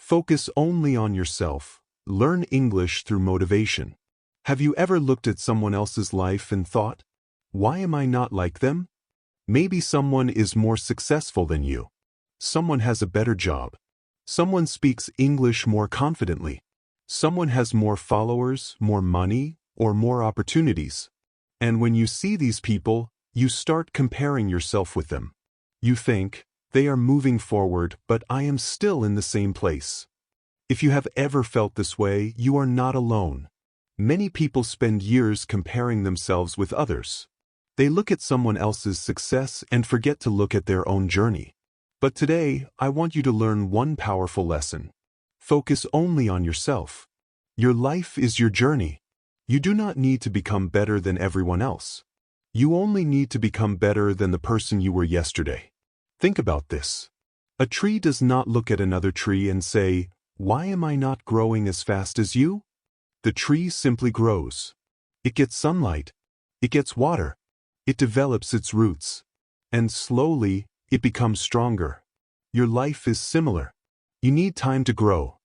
Focus only on yourself. Learn English through motivation. Have you ever looked at someone else's life and thought, why am I not like them? Maybe someone is more successful than you. Someone has a better job. Someone speaks English more confidently. Someone has more followers, more money, or more opportunities. And when you see these people, you start comparing yourself with them. You think, they are moving forward, but I am still in the same place. If you have ever felt this way, you are not alone. Many people spend years comparing themselves with others. They look at someone else's success and forget to look at their own journey. But today, I want you to learn one powerful lesson. Focus only on yourself. Your life is your journey. You do not need to become better than everyone else. You only need to become better than the person you were yesterday. Think about this. A tree does not look at another tree and say, why am I not growing as fast as you? The tree simply grows. It gets sunlight. It gets water. It develops its roots. And slowly, it becomes stronger. Your life is similar. You need time to grow.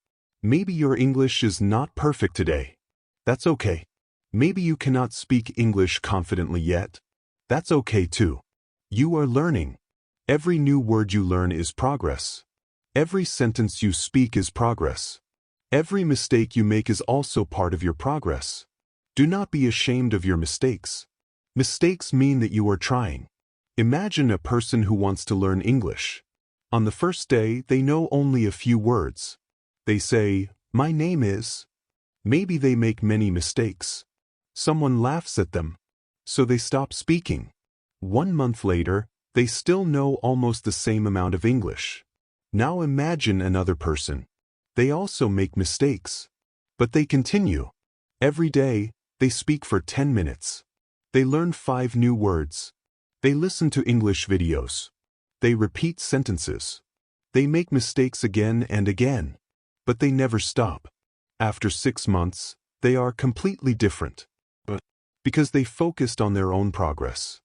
Maybe your English is not perfect today. That's okay. Maybe you cannot speak English confidently yet. That's okay too. You are learning. Every new word you learn is progress. Every sentence you speak is progress. Every mistake you make is also part of your progress. Do not be ashamed of your mistakes. Mistakes mean that you are trying. Imagine a person who wants to learn English. On the first day, they know only a few words. They say, my name is. Maybe they make many mistakes. Someone laughs at them. So they stop speaking. 1 month later, they still know almost the same amount of English. Now imagine another person. They also make mistakes. But they continue. Every day, they speak for 10 minutes. They learn 5 new words. They listen to English videos. They repeat sentences. They make mistakes again and again. But they never stop. After 6 months, they are completely different. But because they focused on their own progress.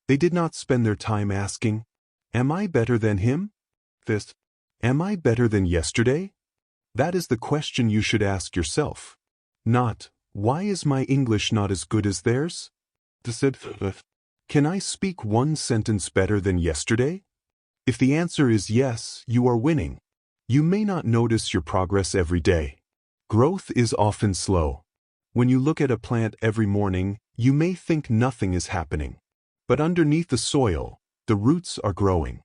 They did not spend their time asking, am I better than him? This, am I better than yesterday? That is the question you should ask yourself. Not, why is my English not as good as theirs? Can I speak 1 sentence better than yesterday? If the answer is yes, you are winning. You may not notice your progress every day. Growth is often slow. When you look at a plant every morning, you may think nothing is happening. But underneath the soil, the roots are growing.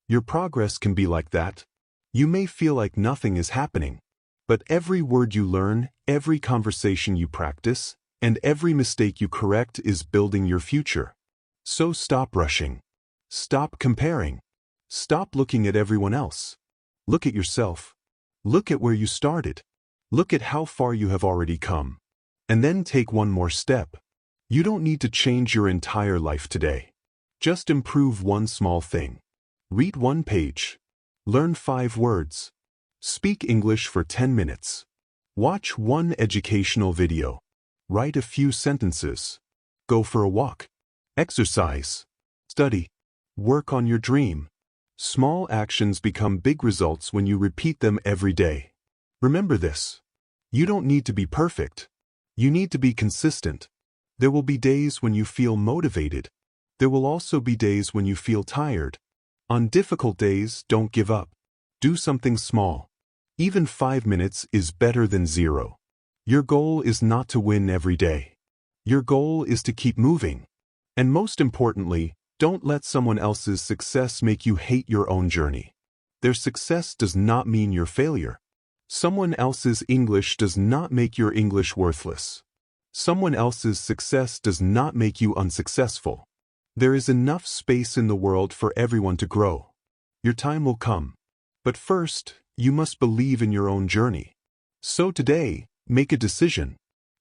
Your progress can be like that. You may feel like nothing is happening. But every word you learn, every conversation you practice, and every mistake you correct is building your future. So stop rushing. Stop comparing. Stop looking at everyone else. Look at yourself. Look at where you started. Look at how far you have already come. And then take one more step. You don't need to change your entire life today. Just improve one small thing. Read 1 page. Learn 5 words. Speak English for 10 minutes. Watch 1 educational video. Write a few sentences. Go for a walk. Exercise. Study. Work on your dream. Small actions become big results when you repeat them every day. Remember this. You don't need to be perfect. You need to be consistent. There will be days when you feel motivated. There will also be days when you feel tired. On difficult days, don't give up. Do something small. Even 5 minutes is better than 0. Your goal is not to win every day. Your goal is to keep moving. And most importantly, don't let someone else's success make you hate your own journey. Their success does not mean your failure. Someone else's English does not make your English worthless. Someone else's success does not make you unsuccessful. There is enough space in the world for everyone to grow. Your time will come. But first, you must believe in your own journey. So today, make a decision.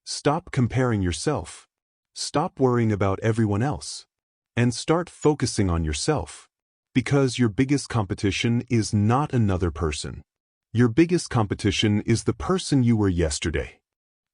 Stop comparing yourself. Stop worrying about everyone else. And start focusing on yourself. Because your biggest competition is not another person. Your biggest competition is the person you were yesterday.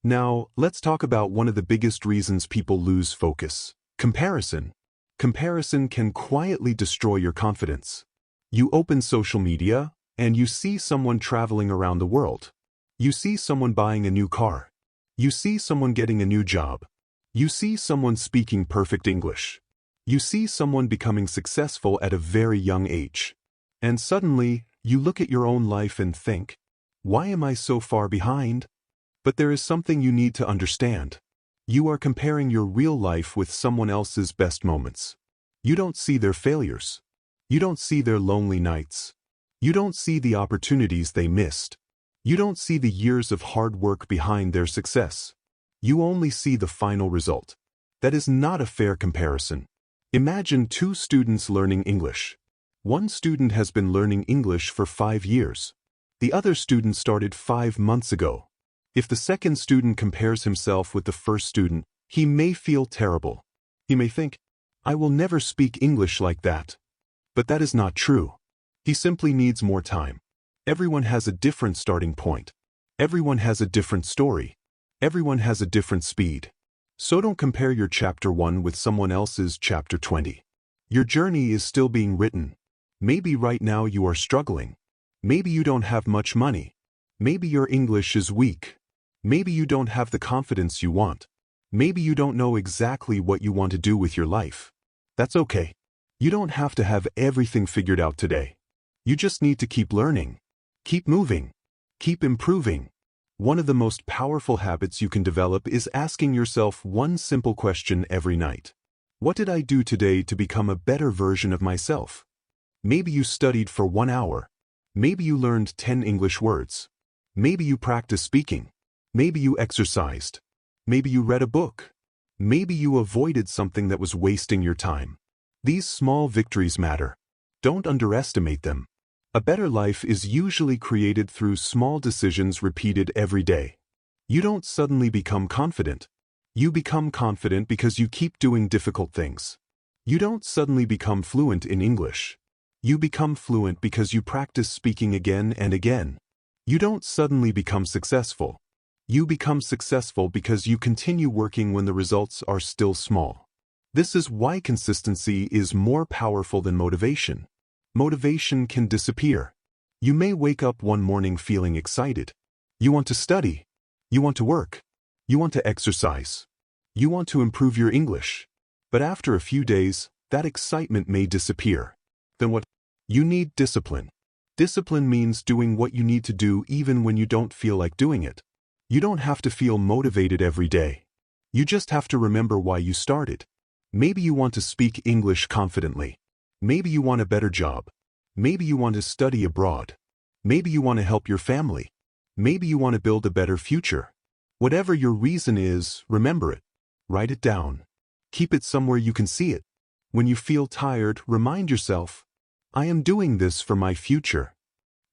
Now, let's talk about one of the biggest reasons people lose focus. Comparison. Comparison can quietly destroy your confidence. You open social media, And you see someone traveling around the world. You see someone buying a new car. You see someone getting a new job. You see someone speaking perfect English. You see someone becoming successful at a very young age. And suddenly, you look at your own life and think, why am I so far behind? But there is something you need to understand. You are comparing your real life with someone else's best moments. You don't see their failures. You don't see their lonely nights. You don't see the opportunities they missed. You don't see the years of hard work behind their success. You only see the final result. That is not a fair comparison. Imagine two students learning English. One student has been learning English for 5 years. The other student started 5 months ago. If the second student compares himself with the first student, he may feel terrible. He may think, I will never speak English like that. But that is not true. He simply needs more time. Everyone has a different starting point. Everyone has a different story. Everyone has a different speed. So don't compare your chapter 1 with someone else's chapter 20. Your journey is still being written. Maybe right now you are struggling. Maybe you don't have much money. Maybe your English is weak. Maybe you don't have the confidence you want. Maybe you don't know exactly what you want to do with your life. That's okay. You don't have to have everything figured out today. You just need to keep learning. Keep moving. Keep improving. One of the most powerful habits you can develop is asking yourself one simple question every night. What did I do today to become a better version of myself? Maybe you studied for 1 hour. Maybe you learned 10 English words. Maybe you practiced speaking. Maybe you exercised. Maybe you read a book. Maybe you avoided something that was wasting your time. These small victories matter. Don't underestimate them. A better life is usually created through small decisions repeated every day. You don't suddenly become confident. You become confident because you keep doing difficult things. You don't suddenly become fluent in English. You become fluent because you practice speaking again and again. You don't suddenly become successful. You become successful because you continue working when the results are still small. This is why consistency is more powerful than motivation. Motivation can disappear. You may wake up one morning feeling excited. You want to study. You want to work. You want to exercise. You want to improve your English. But after a few days, that excitement may disappear. Then what? You need discipline. Discipline means doing what you need to do even when you don't feel like doing it. You don't have to feel motivated every day. You just have to remember why you started. Maybe you want to speak English confidently. Maybe you want a better job. Maybe you want to study abroad. Maybe you want to help your family. Maybe you want to build a better future. Whatever your reason is, remember it. Write it down. Keep it somewhere you can see it. When you feel tired, remind yourself, I am doing this for my future.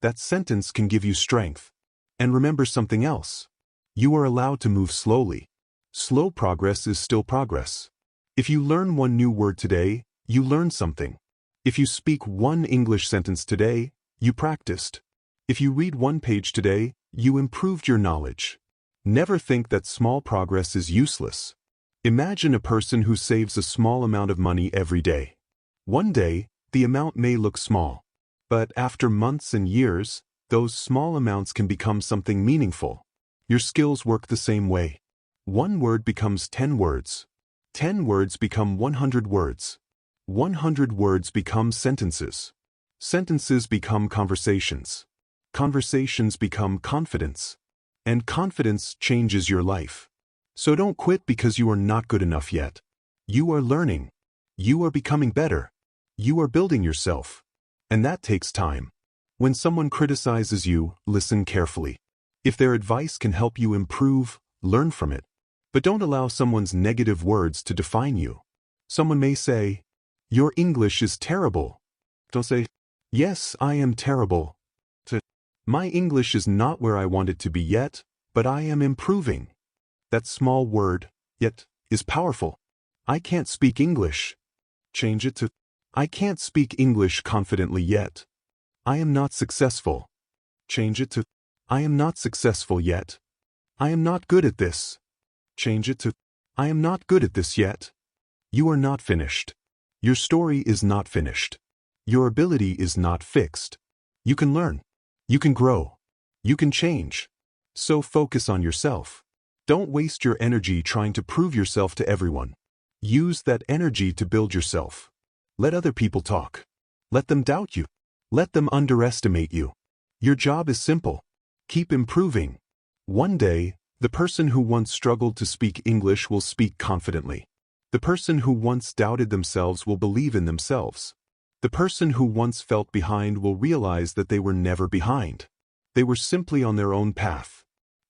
That sentence can give you strength. And remember something else. You are allowed to move slowly. Slow progress is still progress. If you learn one new word today, you learn something. If you speak one English sentence today, you practiced. If you read one page today, you improved your knowledge. Never think that small progress is useless. Imagine a person who saves a small amount of money every day. One day, the amount may look small. But after months and years, those small amounts can become something meaningful. Your skills work the same way. One word becomes 10 words. 10 words become 100 words. 100 words become sentences. Sentences become conversations. Conversations become confidence. And confidence changes your life. So don't quit because you are not good enough yet. You are learning. You are becoming better. You are building yourself. And that takes time. When someone criticizes you, listen carefully. If their advice can help you improve, learn from it. But don't allow someone's negative words to define you. Someone may say, your English is terrible. Don't say, yes, I am terrible. My English is not where I want it to be yet, but I am improving. That small word, yet, is powerful. I can't speak English. Change it to, I can't speak English confidently yet. I am not successful. Change it to, I am not successful yet. I am not good at this. Change it to, I am not good at this yet. You are not finished. Your story is not finished. Your ability is not fixed. You can learn. You can grow. You can change. So focus on yourself. Don't waste your energy trying to prove yourself to everyone. Use that energy to build yourself. Let other people talk. Let them doubt you. Let them underestimate you. Your job is simple. Keep improving. One day, the person who once struggled to speak English will speak confidently. The person who once doubted themselves will believe in themselves. The person who once felt behind will realize that they were never behind. They were simply on their own path.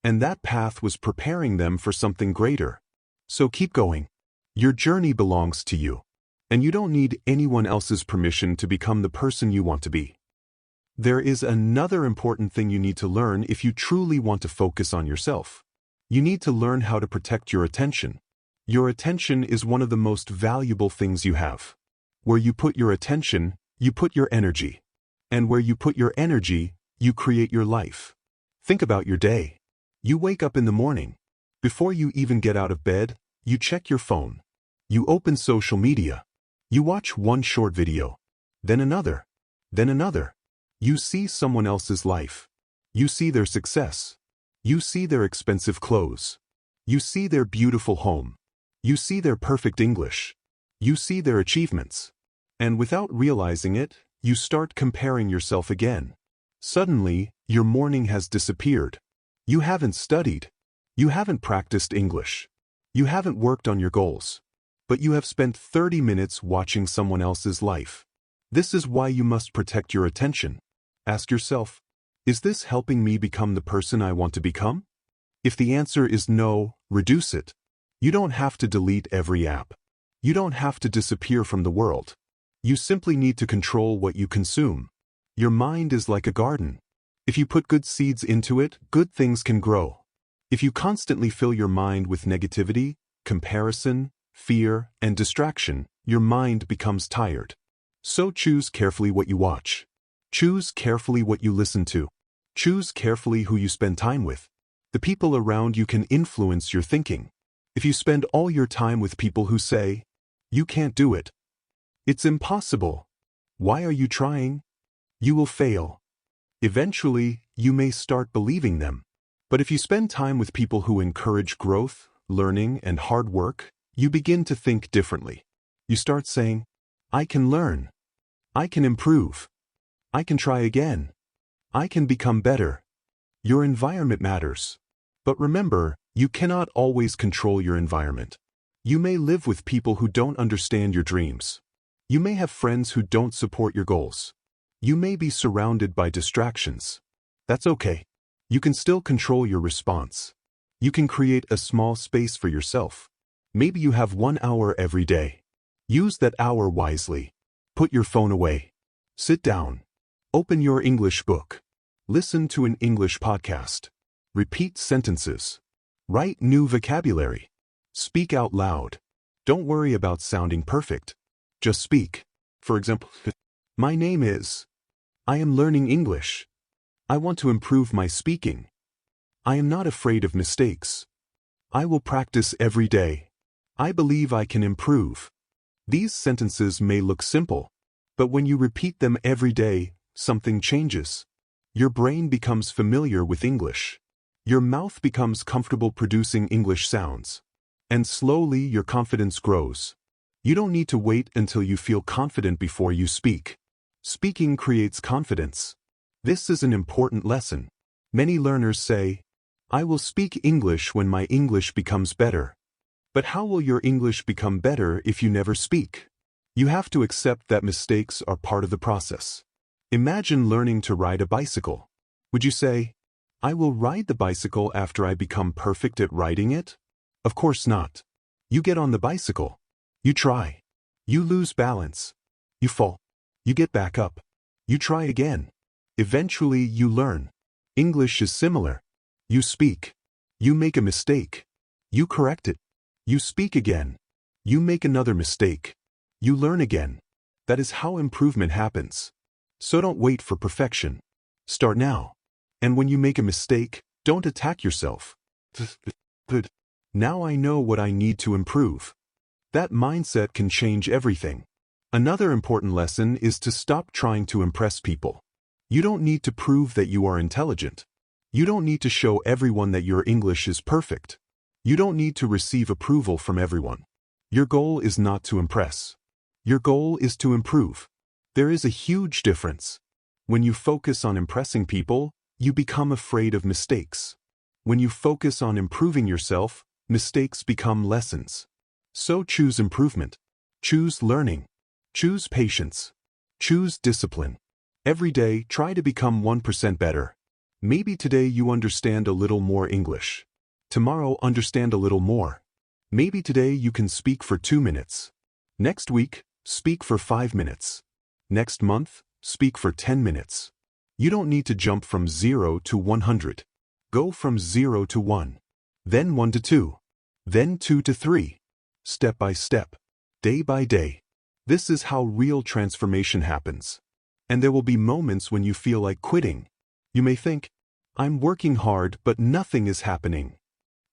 And that path was preparing them for something greater. So keep going. Your journey belongs to you. And you don't need anyone else's permission to become the person you want to be. There is another important thing you need to learn if you truly want to focus on yourself. You need to learn how to protect your attention. Your attention is one of the most valuable things you have. Where you put your attention, you put your energy. And where you put your energy, you create your life. Think about your day. You wake up in the morning. Before you even get out of bed, you check your phone. You open social media. You watch one short video. Then another. Then another. You see someone else's life. You see their success. You see their expensive clothes. You see their beautiful home. You see their perfect English. You see their achievements. And without realizing it, you start comparing yourself again. Suddenly, your morning has disappeared. You haven't studied. You haven't practiced English. You haven't worked on your goals. But you have spent 30 minutes watching someone else's life. This is why you must protect your attention. Ask yourself, is this helping me become the person I want to become? If the answer is no, reduce it. You don't have to delete every app. You don't have to disappear from the world. You simply need to control what you consume. Your mind is like a garden. If you put good seeds into it, good things can grow. If you constantly fill your mind with negativity, comparison, fear, and distraction, your mind becomes tired. So choose carefully what you watch. Choose carefully what you listen to. Choose carefully who you spend time with. The people around you can influence your thinking. If you spend all your time with people who say, "You can't do it. It's impossible. Why are you trying?" You will fail. Eventually, you may start believing them. But if you spend time with people who encourage growth, learning, and hard work, you begin to think differently. You start saying, "I can learn. I can improve. I can try again. I can become better." Your environment matters. But remember, you cannot always control your environment. You may live with people who don't understand your dreams. You may have friends who don't support your goals. You may be surrounded by distractions. That's okay. You can still control your response. You can create a small space for yourself. Maybe you have 1 hour every day. Use that hour wisely. Put your phone away. Sit down. Open your English book. Listen to an English podcast. Repeat sentences. Write new vocabulary. Speak out loud. Don't worry about sounding perfect. Just speak. For example, my name is. I am learning English. I want to improve my speaking. I am not afraid of mistakes. I will practice every day. I believe I can improve. These sentences may look simple, but when you repeat them every day, something changes. Your brain becomes familiar with English. Your mouth becomes comfortable producing English sounds. And slowly your confidence grows. You don't need to wait until you feel confident before you speak. Speaking creates confidence. This is an important lesson. Many learners say, "I will speak English when my English becomes better." But how will your English become better if you never speak? You have to accept that mistakes are part of the process. Imagine learning to ride a bicycle. Would you say, "I will ride the bicycle after I become perfect at riding it"? Of course not. You get on the bicycle. You try. You lose balance. You fall. You get back up. You try again. Eventually you learn. English is similar. You speak. You make a mistake. You correct it. You speak again. You make another mistake. You learn again. That is how improvement happens. So don't wait for perfection. Start now. And when you make a mistake, don't attack yourself. Good. Now I know what I need to improve. That mindset can change everything. Another important lesson is to stop trying to impress people. You don't need to prove that you are intelligent. You don't need to show everyone that your English is perfect. You don't need to receive approval from everyone. Your goal is not to impress. Your goal is to improve. There is a huge difference. When you focus on impressing people, you become afraid of mistakes. When you focus on improving yourself, mistakes become lessons. So choose improvement. Choose learning. Choose patience. Choose discipline. Every day, try to become 1% better. Maybe today you understand a little more English. Tomorrow, understand a little more. Maybe today you can speak for 2 minutes. Next week, speak for 5 minutes. Next month, speak for 10 minutes. You don't need to jump from 0 to 100. Go from 0 to 1. Then 1 to 2. Then 2 to 3. Step by step. Day by day. This is how real transformation happens. And there will be moments when you feel like quitting. You may think, I'm working hard but nothing is happening.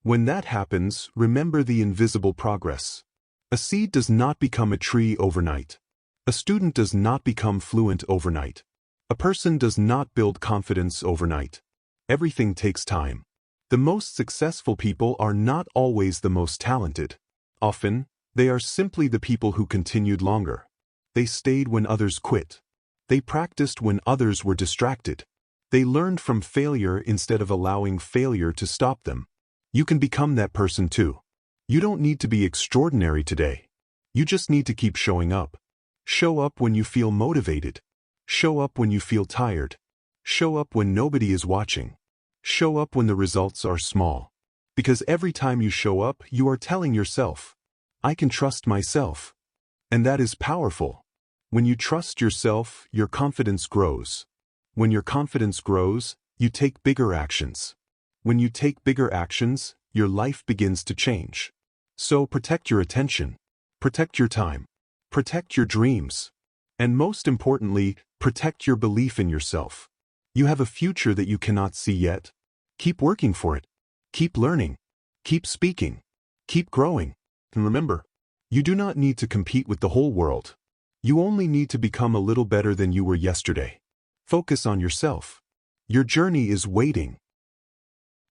When that happens, remember the invisible progress. A seed does not become a tree overnight. A student does not become fluent overnight. A person does not build confidence overnight. Everything takes time. The most successful people are not always the most talented. Often, they are simply the people who continued longer. They stayed when others quit. They practiced when others were distracted. They learned from failure instead of allowing failure to stop them. You can become that person too. You don't need to be extraordinary today. You just need to keep showing up. Show up when you feel motivated. Show up when you feel tired. Show up when nobody is watching. Show up when the results are small. Because every time you show up, you are telling yourself, I can trust myself. And that is powerful. When you trust yourself, your confidence grows. When your confidence grows, you take bigger actions. When you take bigger actions, your life begins to change. So protect your attention. Protect your time. Protect your dreams. And most importantly, protect your belief in yourself. You have a future that you cannot see yet. Keep working for it. Keep learning. Keep speaking. Keep growing. And remember, you do not need to compete with the whole world. You only need to become a little better than you were yesterday. Focus on yourself. Your journey is waiting.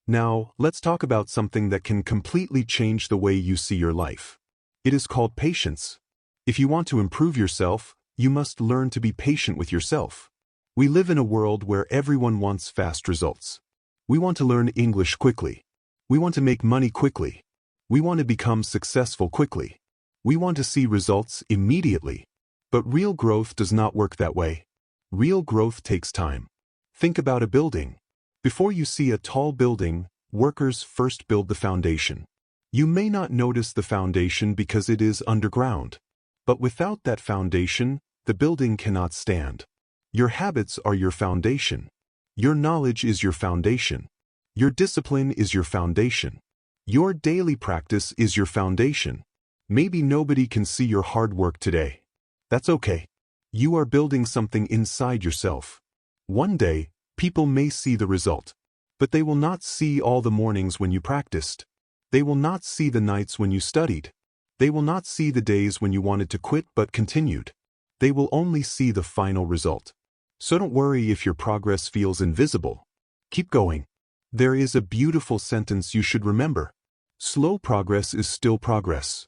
Now, let's talk about something that can completely change the way you see your life. It is called patience. If you want to improve yourself, you must learn to be patient with yourself. We live in a world where everyone wants fast results. We want to learn English quickly. We want to make money quickly. We want to become successful quickly. We want to see results immediately. But real growth does not work that way. Real growth takes time. Think about a building. Before you see a tall building, workers first build the foundation. You may not notice the foundation because it is underground. But without that foundation, the building cannot stand. Your habits are your foundation. Your knowledge is your foundation. Your discipline is your foundation. Your daily practice is your foundation. Maybe nobody can see your hard work today. That's okay. You are building something inside yourself. One day, people may see the result. But they will not see all the mornings when you practiced. They will not see the nights when you studied. They will not see the days when you wanted to quit but continued. They will only see the final result. So don't worry if your progress feels invisible. Keep going. There is a beautiful sentence you should remember. Slow progress is still progress.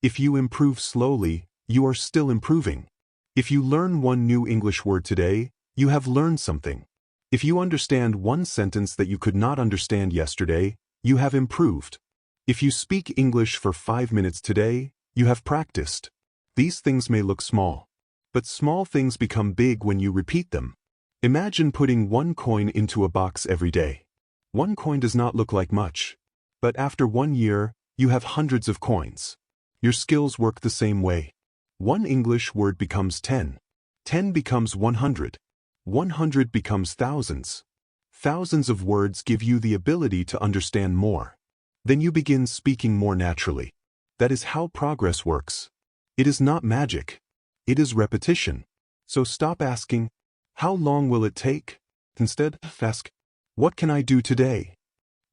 If you improve slowly, you are still improving. If you learn one new English word today, you have learned something. If you understand one sentence that you could not understand yesterday, you have improved. If you speak English for 5 minutes today, you have practiced. These things may look small. But small things become big when you repeat them. Imagine putting 1 coin into a box every day. 1 coin does not look like much. But after 1 year, you have hundreds of coins. Your skills work the same way. 1 English word becomes 10. 10 becomes 100. 100 becomes thousands. Thousands of words give you the ability to understand more. Then you begin speaking more naturally. That is how progress works. It is not magic. It is repetition. So stop asking, how long will it take? Instead, ask, what can I do today?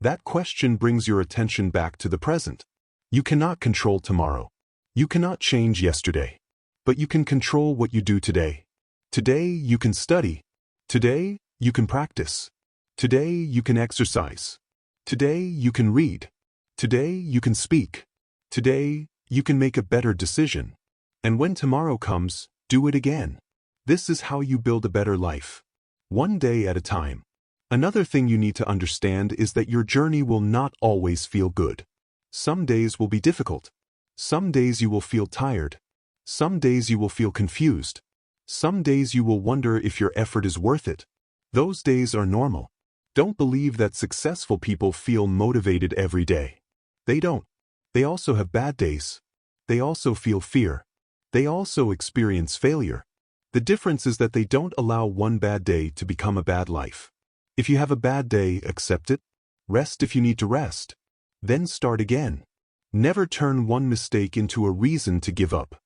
That question brings your attention back to the present. You cannot control tomorrow. You cannot change yesterday. But you can control what you do today. Today you can study. Today, you can practice. Today, you can exercise. Today, you can read. Today, you can speak. Today, you can make a better decision. And when tomorrow comes, do it again. This is how you build a better life. One day at a time. Another thing you need to understand is that your journey will not always feel good. Some days will be difficult. Some days you will feel tired. Some days you will feel confused. Some days you will wonder if your effort is worth it. Those days are normal. Don't believe that successful people feel motivated every day. They don't. They also have bad days. They also feel fear. They also experience failure. The difference is that they don't allow one bad day to become a bad life. If you have a bad day, accept it. Rest if you need to rest. Then start again. Never turn one mistake into a reason to give up.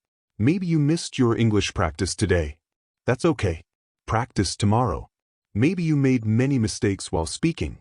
Maybe you missed your English practice today. That's okay. Practice tomorrow. Maybe you made many mistakes while speaking.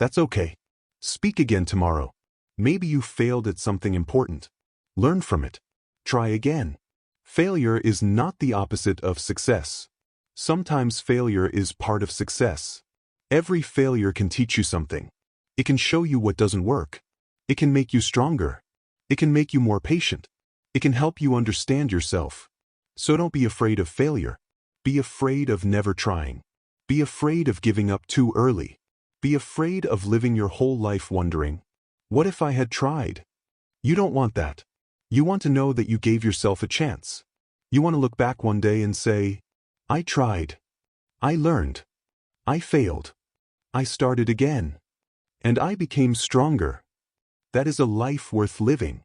That's okay. Speak again tomorrow. Maybe you failed at something important. Learn from it. Try again. Failure is not the opposite of success. Sometimes failure is part of success. Every failure can teach you something. It can show you what doesn't work. It can make you stronger. It can make you more patient. It can help you understand yourself. So don't be afraid of failure. Be afraid of never trying. Be afraid of giving up too early. Be afraid of living your whole life wondering, what if I had tried? You don't want that. You want to know that you gave yourself a chance. You want to look back one day and say, I tried. I learned. I failed. I started again. And I became stronger. That is a life worth living.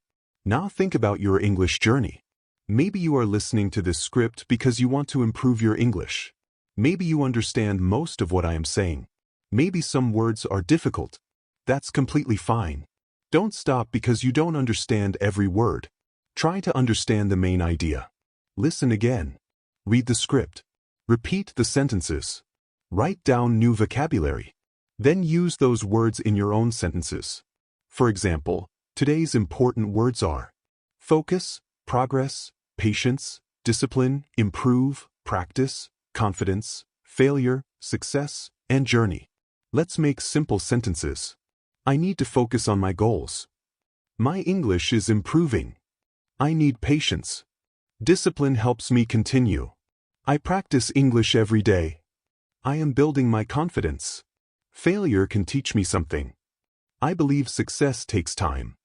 Now think about your English journey. Maybe you are listening to this script because you want to improve your English. Maybe you understand most of what I am saying. Maybe some words are difficult. That's completely fine. Don't stop because you don't understand every word. Try to understand the main idea. Listen again. Read the script. Repeat the sentences. Write down new vocabulary. Then use those words in your own sentences. For example, today's important words are focus, progress, patience, discipline, improve, practice, confidence, failure, success, and journey. Let's make simple sentences. I need to focus on my goals. My English is improving. I need patience. Discipline helps me continue. I practice English every day. I am building my confidence. Failure can teach me something. I believe success takes time.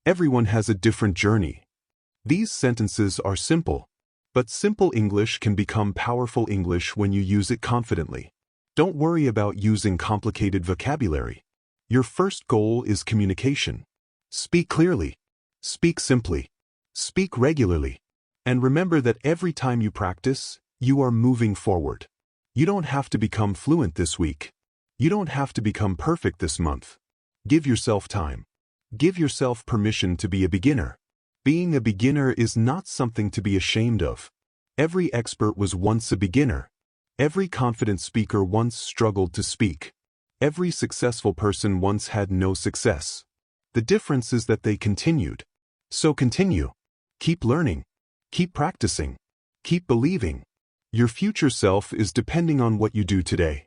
Everyone has a different journey. These sentences are simple, but simple English can become powerful English when you use it confidently. Don't worry about using complicated vocabulary. Your first goal is communication. Speak clearly. Speak simply. Speak regularly. And remember that every time you practice, you are moving forward. You don't have to become fluent this week. You don't have to become perfect this month. Give yourself time. Give yourself permission to be a beginner. Being a beginner is not something to be ashamed of. Every expert was once a beginner. Every confident speaker once struggled to speak. Every successful person once had no success. The difference is that they continued. So continue. Keep learning. Keep practicing. Keep believing. Your future self is depending on what you do today.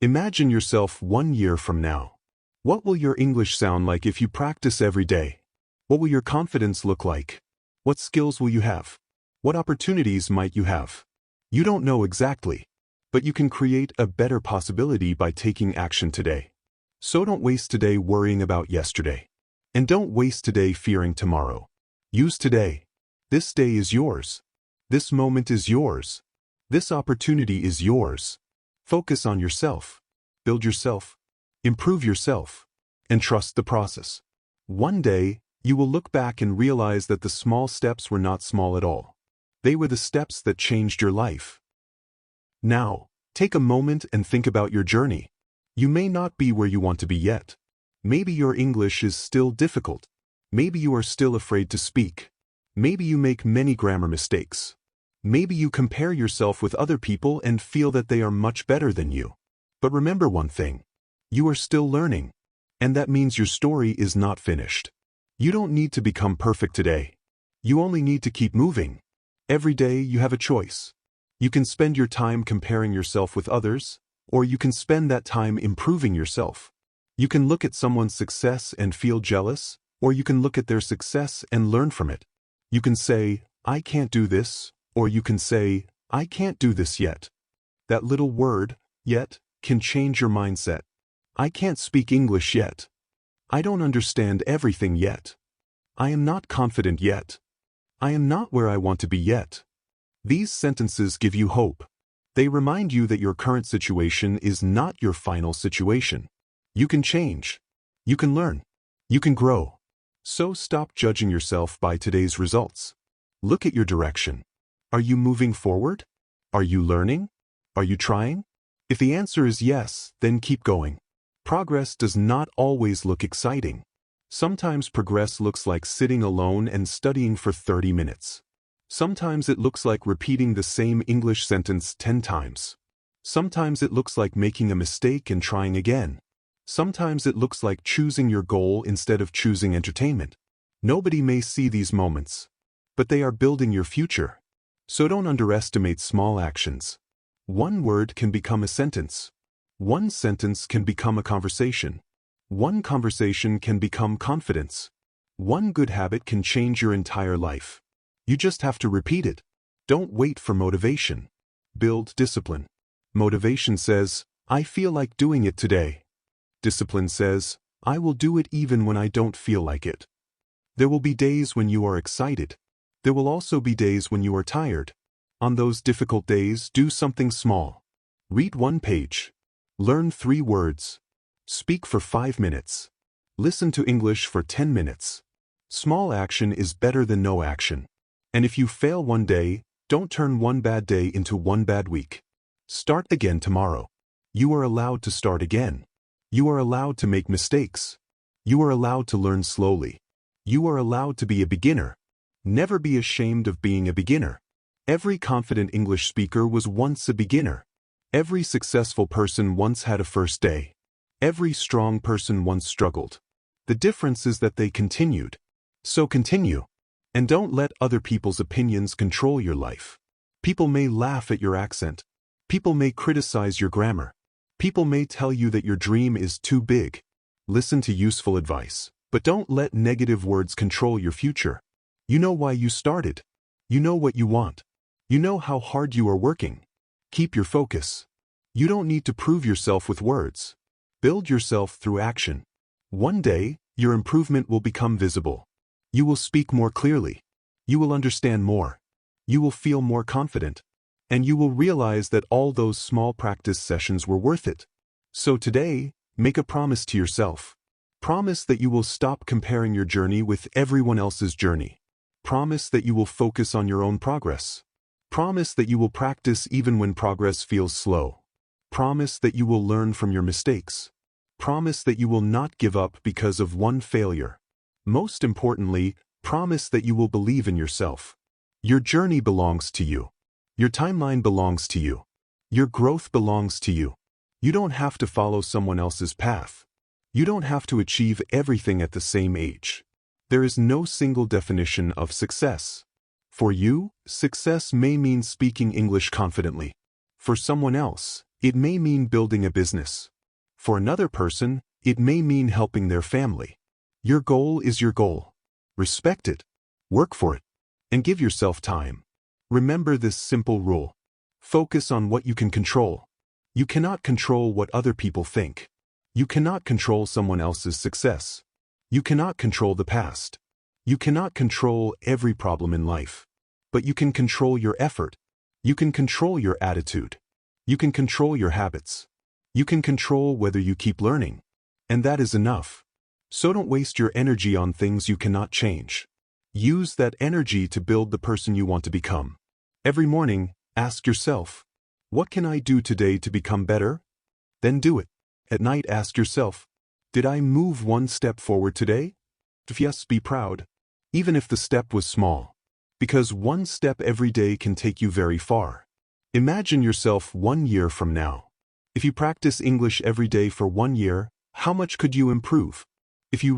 Imagine yourself 1 year from now. What will your English sound like if you practice every day? What will your confidence look like? What skills will you have? What opportunities might you have? You don't know exactly, but you can create a better possibility by taking action today. So don't waste today worrying about yesterday. And don't waste today fearing tomorrow. Use today. This day is yours. This moment is yours. This opportunity is yours. Focus on yourself. Build yourself. Improve yourself. And trust the process. One day, you will look back and realize that the small steps were not small at all. They were the steps that changed your life. Now, take a moment and think about your journey. You may not be where you want to be yet. Maybe your English is still difficult. Maybe you are still afraid to speak. Maybe you make many grammar mistakes. Maybe you compare yourself with other people and feel that they are much better than you. But remember one thing. You are still learning. And that means your story is not finished. You don't need to become perfect today. You only need to keep moving. Every day you have a choice. You can spend your time comparing yourself with others, Or you can spend that time improving yourself. You can look at someone's success and feel jealous, or you can look at their success and learn from it. You can say, I can't do this, or you can say, I can't do this yet. That little word, yet, can change your mindset. I can't speak English yet. I don't understand everything yet. I am not confident yet. I am not where I want to be yet. These sentences give you hope. They remind you that your current situation is not your final situation. You can change. You can learn. You can grow. So stop judging yourself by today's results. Look at your direction. Are you moving forward? Are you learning? Are you trying? If the answer is yes, then keep going. Progress does not always look exciting. Sometimes progress looks like sitting alone and studying for 30 minutes. Sometimes it looks like repeating the same English sentence 10 times. Sometimes it looks like making a mistake and trying again. Sometimes it looks like choosing your goal instead of choosing entertainment. Nobody may see these moments, but they are building your future. So don't underestimate small actions. One word can become a sentence. One sentence can become a conversation. One conversation can become confidence. One good habit can change your entire life. You just have to repeat it. Don't wait for motivation. Build discipline. Motivation says, I feel like doing it today. Discipline says, I will do it even when I don't feel like it. There will be days when you are excited. There will also be days when you are tired. On those difficult days, do something small. Read 1 page. Learn 3 words. Speak for 5 minutes. Listen to English for 10 minutes. Small action is better than no action. And if you fail one day, don't turn one bad day into one bad week. Start again tomorrow. You are allowed to start again. You are allowed to make mistakes. You are allowed to learn slowly. You are allowed to be a beginner. Never be ashamed of being a beginner. Every confident English speaker was once a beginner. Every successful person once had a first day. Every strong person once struggled. The difference is that they continued. So continue. And don't let other people's opinions control your life. People may laugh at your accent. People may criticize your grammar. People may tell you that your dream is too big. Listen to useful advice, but don't let negative words control your future. You know why you started. You know what you want. You know how hard you are working. Keep your focus. You don't need to prove yourself with words. Build yourself through action. One day, your improvement will become visible. You will speak more clearly. You will understand more. You will feel more confident. And you will realize that all those small practice sessions were worth it. So today, make a promise to yourself. Promise that you will stop comparing your journey with everyone else's journey. Promise that you will focus on your own progress. Promise that you will practice even when progress feels slow. Promise that you will learn from your mistakes. Promise that you will not give up because of one failure. Most importantly, promise that you will believe in yourself. Your journey belongs to you. Your timeline belongs to you. Your growth belongs to you. You don't have to follow someone else's path. You don't have to achieve everything at the same age. There is no single definition of success. For you, success may mean speaking English confidently. For someone else, it may mean building a business. For another person, it may mean helping their family. Your goal is your goal. Respect it. Work for it. And give yourself time. Remember this simple rule. Focus on what you can control. You cannot control what other people think. You cannot control someone else's success. You cannot control the past. You cannot control every problem in life. But you can control your effort. You can control your attitude. You can control your habits. You can control whether you keep learning. And that is enough. So don't waste your energy on things you cannot change. Use that energy to build the person you want to become. Every morning, ask yourself, what can I do today to become better? Then do it. At night, ask yourself, did I move one step forward today? If yes, be proud, even if the step was small. Because one step every day can take you very far. Imagine yourself 1 year from now. If you practice English every day for 1 year, how much could you improve? If you